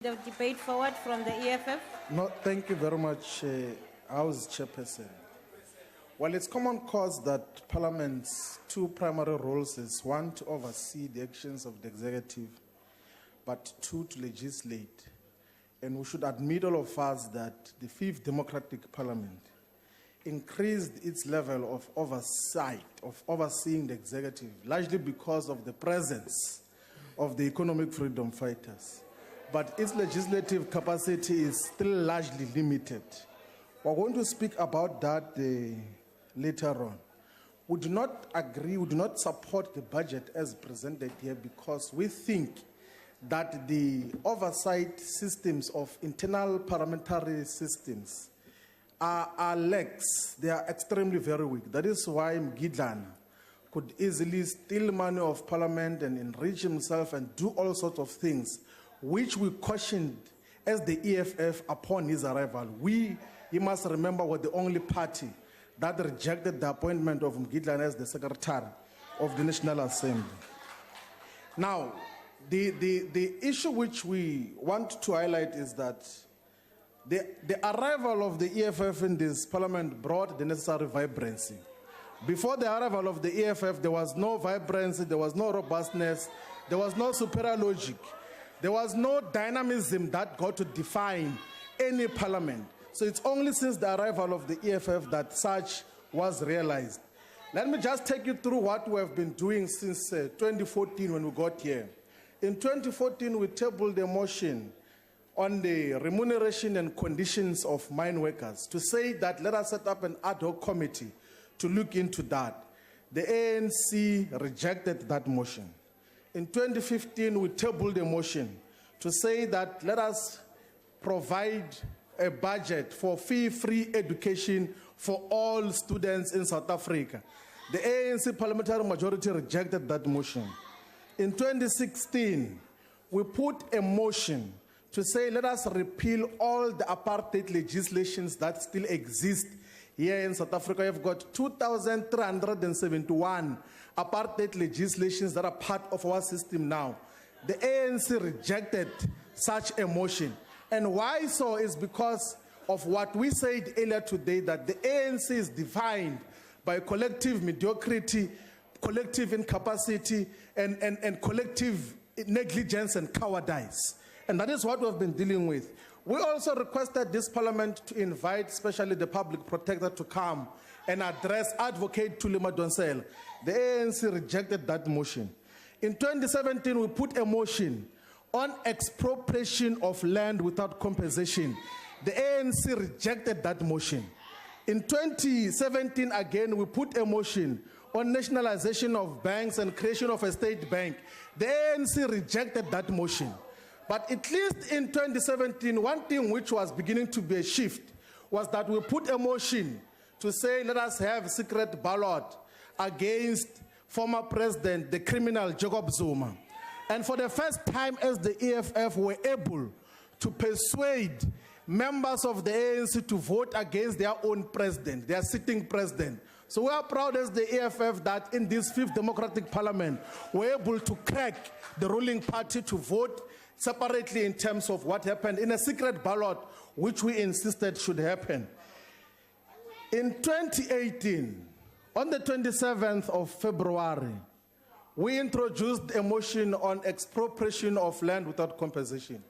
the debate forward from the EFF. No, thank you very much, House Chairperson. Well, it's common cause that Parliament's two primary roles is one, to oversee the actions of the executive, but two, to legislate. And we should admit, all of us, that the Fifth Democratic Parliament increased its level of oversight, of overseeing the executive, largely because of the presence of the economic freedom fighters. But its legislative capacity is still largely limited. We're going to speak about that later on. We do not agree, we do not support the budget as presented here because we think that the oversight systems of internal parliamentary systems are lax. They are extremely very weak. That is why Mgidlana could easily steal money of Parliament and enrich himself and do all sorts of things, which we cautioned as the EFF upon his arrival. We, you must remember, were the only party that rejected the appointment of Mgidlana as the Secretary of the National Assembly. Now, the issue which we want to highlight is that the arrival of the EFF in this Parliament brought the necessary vibrancy. Before the arrival of the EFF, there was no vibrancy, there was no robustness, there was no superior logic, there was no dynamism that got to define any parliament. So it's only since the arrival of the EFF that such was realized. Let me just take you through what we have been doing since 2014 when we got here. In 2014, we tabled a motion on the remuneration and conditions of mine workers to say that let us set up an ad hoc committee to look into that. The ANC rejected that motion. In 2015, we tabled a motion to say that let us provide a budget for fee-free education for all students in South Africa. The ANC parliamentary majority rejected that motion. In 2016, we put a motion to say let us repeal all the apartheid legislations that still exist here in South Africa. You've got 2,371 apartheid legislations that are part of our system now. The ANC rejected such a motion. And why so is because of what we said earlier today, that the ANC is defined by collective mediocrity, collective incapacity, and collective negligence and cowardice. And that is what we've been dealing with. We also requested this parliament to invite, especially the public protector, to come and address Advocate Thuli Madonsela. The ANC rejected that motion. In 2017, we put a motion on expropriation of land without compensation. The ANC rejected that motion. In 2017, again, we put a motion on nationalization of banks and creation of a state bank. The ANC rejected that motion. But at least in 2017, one thing which was beginning to be a shift was that we put a motion to say, let us have secret ballot against former president, the criminal Jacob Zuma. And for the first time, as the EFF were able to persuade members of the ANC to vote against their own president, their sitting president. So we are proud as the EFF that in this Fifth Democratic Parliament, we're able to crack the ruling party to vote separately in terms of what happened in a secret ballot, which we insisted should happen. In 2018, on the 27th of February, we introduced a motion on expropriation of land without compensation.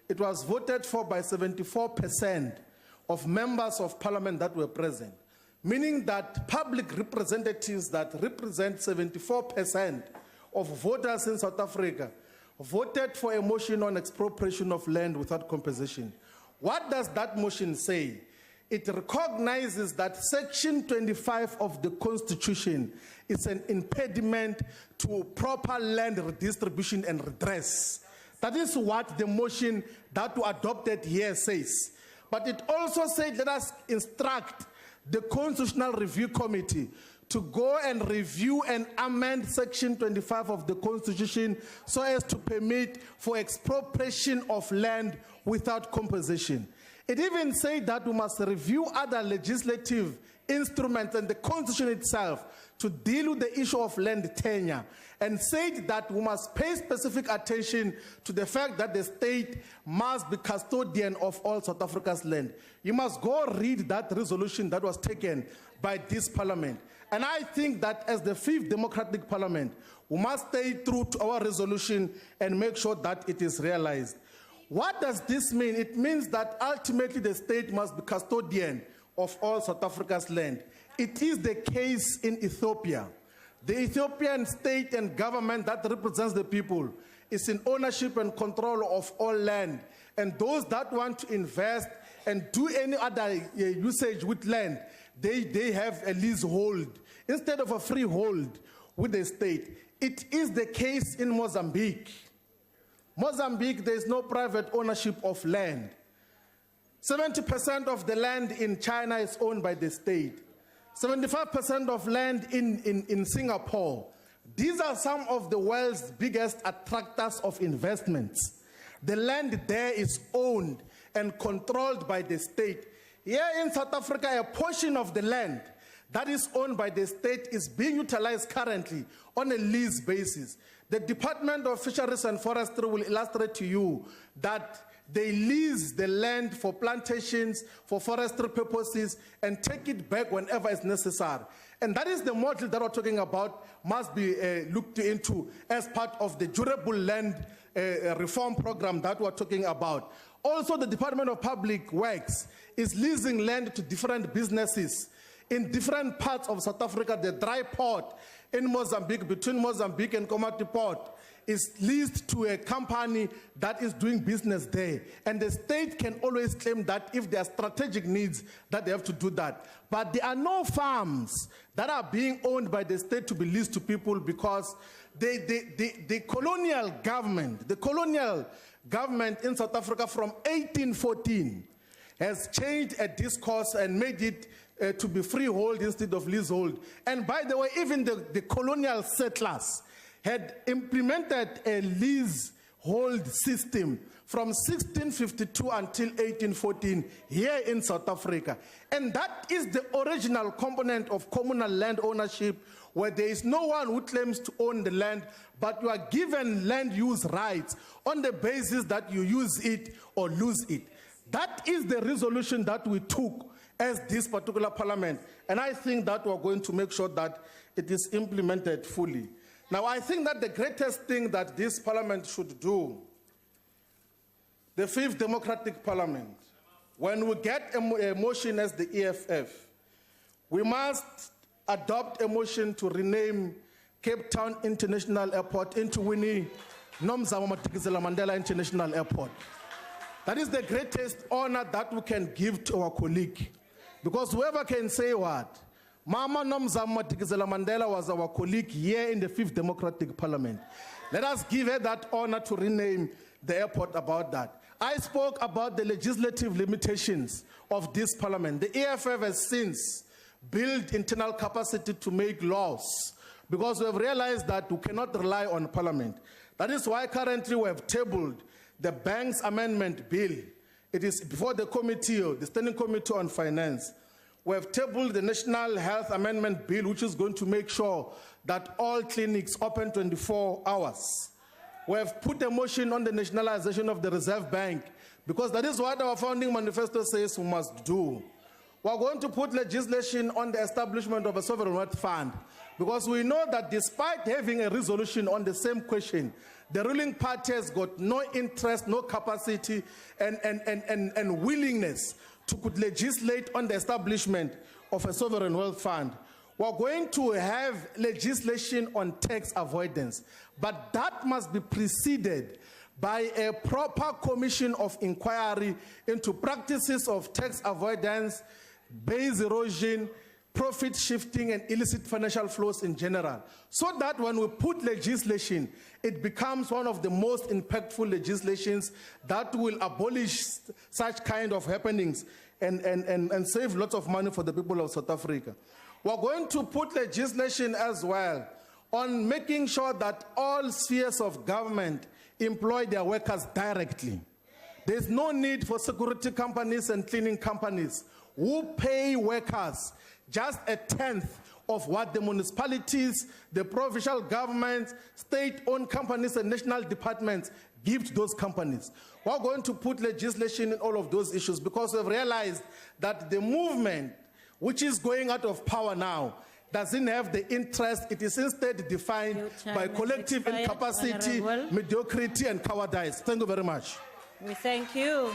It was voted for by 74% of members of parliament that were present, meaning that public representatives that represent 74% of voters in South Africa voted for a motion on expropriation of land without compensation. What does that motion say? It recognizes that Section 25 of the Constitution is an impediment to proper land redistribution and redress. That is what the motion that we adopted here says. But it also said, let us instruct the Constitutional Review Committee to go and review and amend Section 25 of the Constitution so as to permit for expropriation of land without compensation. It even said that we must review other legislative instruments and the constitution itself to deal with the issue of land tenure, and said that we must pay specific attention to the fact that the state must be custodian of all South Africa's land. You must go read that resolution that was taken by this parliament. And I think that as the 5th democratic parliament, we must stay true to our resolution and make sure that it is realized. What does this mean? It means that ultimately the state must be custodian of all South Africa's land. It is the case in Ethiopia. The Ethiopian state and government that represents the people is in ownership and control of all land. And those that want to invest and do any other usage with land, they have a leasehold instead of a freehold with the state. It is the case in Mozambique. Mozambique, there is no private ownership of land. 70% of the land in China is owned by the state. 75% of land in Singapore. These are some of the world's biggest attractors of investments. The land there is owned and controlled by the state. Here in South Africa, a portion of the land that is owned by the state is being utilized currently on a lease basis. The Department of Fisheries and Forestry will illustrate to you that they lease the land for plantations, for forestry purposes, and take it back whenever it's necessary. And that is the model that we're talking about, must be looked into as part of the durable land reform program that we're talking about. Also, the Department of Public Works is leasing land to different businesses in different parts of South Africa. The dry port in Mozambique, between Mozambique and Komati Port, is leased to a company that is doing business there. And the state can always claim that if there are strategic needs, that they have to do that. But there are no farms that are being owned by the state to be leased to people, because the colonial government in South Africa from 1814 has changed a discourse and made it to be freehold instead of leasehold. And by the way, even the colonial settlers had implemented a leasehold system from 1652 until 1814 here in South Africa. And that is the original component of communal land ownership, where there is no one who claims to own the land, but you are given land use rights on the basis that you use it or lose it. That is the resolution that we took as this particular parliament, and I think that we're going to make sure that it is implemented fully. Now, I think that the greatest thing that this parliament should do, the 5th democratic parliament, when we get a motion as the EFF, we must adopt a motion to rename Cape Town International Airport into Winnie Madikizela Manddela International Airport. That is the greatest honor that we can give to our colleague. Because whoever can say what, Mama Madikizela Manddela was our colleague here in the 5th Democratic Parliament. Let us give her that honor to rename the airport about that. I spoke about the legislative limitations of this parliament. The EFF has since built internal capacity to make laws, because we have realized that we cannot rely on parliament. That is why currently we have tabled the Banks Amendment Bill. It is before the committee, the Standing Committee on Finance. We have tabled the National Health Amendment Bill, which is going to make sure that all clinics open 24 hours. We have put a motion on the nationalization of the Reserve Bank, because that is what our founding manifesto says we must do. We are going to put legislation on the establishment of a sovereign wealth fund, because we know that despite having a resolution on the same question, the ruling party has got no interest, no capacity, and willingness to could legislate on the establishment of a sovereign wealth fund. We're going to have legislation on tax avoidance, but that must be preceded by a proper commission of inquiry into practices of tax avoidance, base erosion, profit shifting, and illicit financial flows in general, so that when we put legislation, it becomes one of the most impactful legislations that will abolish such kind of happenings and save lots of money for the people of South Africa. We're going to put legislation as well on making sure that all spheres of government employ their workers directly. There's no need for security companies and cleaning companies who pay workers just a tenth of what the municipalities, the provincial governments, state-owned companies and national departments give to those companies. We're going to put legislation in all of those issues because we've realized that the movement, which is going out of power now, doesn't have the interest. It is instead defined by collective incapacity, mediocrity, and cowardice. Thank you very much. We thank you.